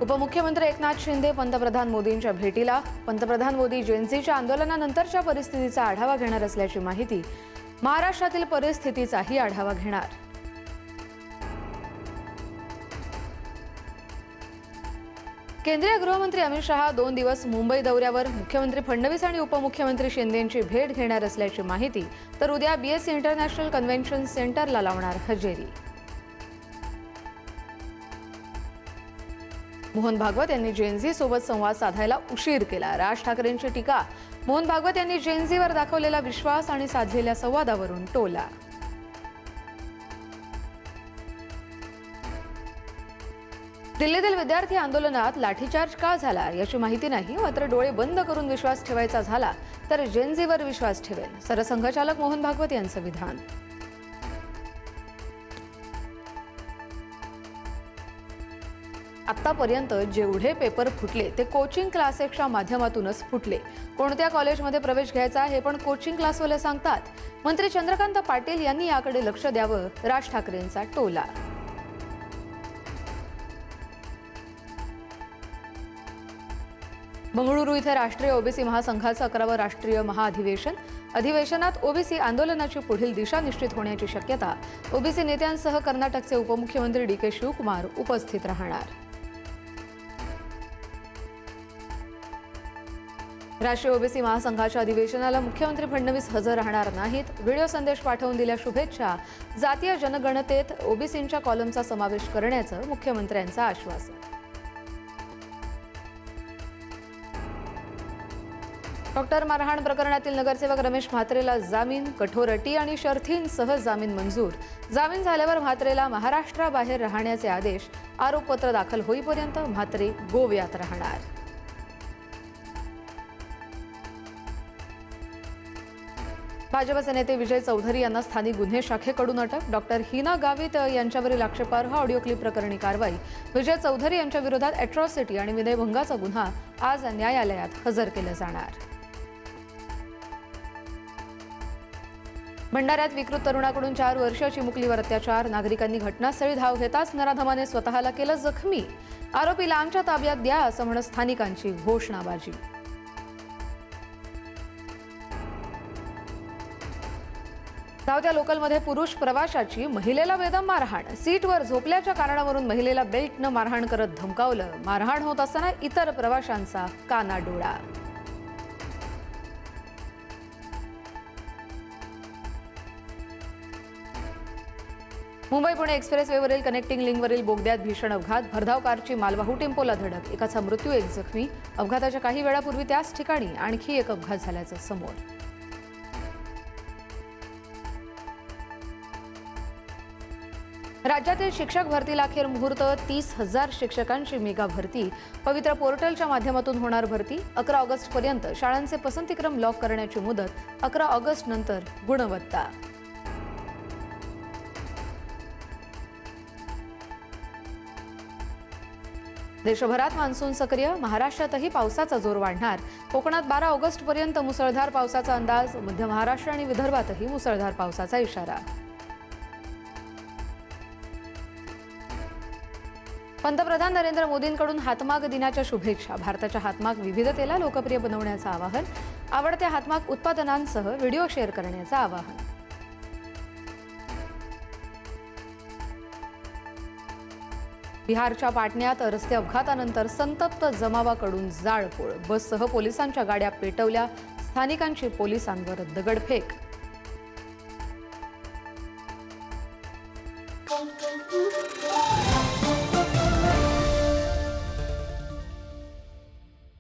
उपमुख्यमंत्री एकनाथ शिंदे पंतप्रधान मोदींच्या भेटीला. पंतप्रधान मोदी जेएनझीच्या आंदोलनानंतरच्या परिस्थितीचा आढावा घेणार असल्याची माहिती. महाराष्ट्रातील परिस्थितीचाही आढावा घेणार. केंद्रीय गृहमंत्री अमित शहा 2 दिवस मुंबई दौऱ्यावर. मुख्यमंत्री फडणवीस आणि उपमुख्यमंत्री शिंदेंची भेट घेणार असल्याची माहिती. तर उद्या बीएससी इंटरनॅशनल कन्व्हेन्शन सेंटरला लावणार हजेरी. मोहन भागवत यांनी जेएनझी सोबत संवाद साधायला उशीर केला. राज ठाकरेंची टीका. मोहन भागवत यांनी जेएनझीवर दाखवलेला विश्वास आणि साधलेल्या संवादावरून टोला. दिल्लीतील विद्यार्थी आंदोलनात लाठीचार्ज का झाला याची माहिती नाही. मात्र डोळे बंद करून विश्वास ठेवायचा झाला तर जेएनझीवर विश्वास ठेवेल, सरसंघचालक मोहन भागवत यांचं विधान. आतापर्यंत जेवढे पेपर फुटले ते कोचिंग क्लासेसच्या माध्यमातूनच फुटले. कोणत्या कॉलेजमध्ये प्रवेश घ्यायचा हे पण कोचिंग क्लासवाले सांगतात. मंत्री चंद्रकांत पाटील यांनी याकडे लक्ष द्यावं, राज ठाकरेंचा टोला. बंगळुरू इथे राष्ट्रीय ओबीसी महासंघाचं 11वं राष्ट्रीय महाअधिवेशन. अधिवेशनात ओबीसी आंदोलनाची पुढील दिशा निश्चित होण्याची शक्यता. ओबीसी नेत्यांसह कर्नाटकचे उपमुख्यमंत्री डी.के. शिवकुमार उपस्थित राहणार. राष्ट्रीय ओबीसी महासंघाच्या अधिवेशनाला मुख्यमंत्री फडणवीस हजर राहणार नाहीत. व्हिडिओ संदेश पाठवून दिल्या शुभेच्छा. जातीय जनगणनेत ओबीसींच्या कॉलमचा समावेश करण्याचं मुख्यमंत्र्यांचं आश्वासन. डॉक्टर मारहाण प्रकरणातील नगरसेवक रमेश म्हात्रेला जामीन. कठोर अटी आणि शर्थींसह जामीन मंजूर. जामीन झाल्यावर म्हात्रेला महाराष्ट्राबाहेर राहण्याचे आदेश. आरोपपत्र दाखल होईपर्यंत म्हात्रे गोव्यात राहणार. भाजपचे नेते विजय चौधरी यांना स्थानिक गुन्हे शाखेकडून अटक. डॉक्टर हिना गावित यांच्यावरील आक्षेपार्ह ऑडिओ क्लिप प्रकरणी कारवाई. विजय चौधरी यांच्या विरोधात अॅट्रॉसिटी आणि विनयभंगाचा गुन्हा आज न्यायालयात हजर केला जाणार. भंडाऱ्यात विकृत तरुणाकडून 4 वर्षीय चिमुकलीवर अत्याचार. नागरिकांनी घटनास्थळी धाव घेताच नराधमाने स्वतःला केलं जखमी. आरोपीला आमच्या ताब्यात द्या असं म्हणत स्थानिकांची घोषणाबाजी. धावत्या लोकलमध्ये पुरुष प्रवाशाची महिलेला बेदम मारहाण. सीटवर झोपल्याच्या कारणावरून महिलेला बेल्टनं मारहाण करत धमकावलं. मारहाण होत असताना इतर प्रवाशांचा कानाडोळा. मुंबई पुणे एक्सप्रेसवेवरील कनेक्टिंग लिंकवरील बोगद्यात भीषण अपघात. भरधाव कारची मालवाहू टेम्पोला धडक. एकाचा मृत्यू, 1 जखमी. अपघाताच्या काही वेळापूर्वी त्याच ठिकाणी आणखी एक अपघात झाल्याचं समोर. राज्यातील शिक्षक भरतीला अखेर मुहूर्त. 30,000 शिक्षकांची मेगा भरती. पवित्र पोर्टलच्या माध्यमातून होणार भरती. 11 ऑगस्टपर्यंत शाळांचे पसंतीक्रम लॉक करण्याची मुदत. 11 ऑगस्ट नंतर गुणवत्ता. देशभरात मान्सून सक्रिय. महाराष्ट्रातही पावसाचा जोर वाढणार. कोकणात 12 ऑगस्टपर्यंत मुसळधार पावसाचा अंदाज. मध्य महाराष्ट्र आणि विदर्भातही मुसळधार पावसाचा इशारा. पंतप्रधान नरेंद्र मोदींकडून हातमाग दिनाच्या शुभेच्छा. भारताच्या हातमाग विविधतेला लोकप्रिय बनवण्याचं आवाहन. आवडत्या हातमाग उत्पादनांसह व्हिडिओ शेअर करण्याचं आवाहन. बिहारच्या पाटण्यात रस्ते अपघातानंतर संतप्त जमावाकडून जाळपोळ. बससह पोलिसांच्या गाड्या पेटवल्या. स्थानिकांची पोलिसांवर दगडफेक.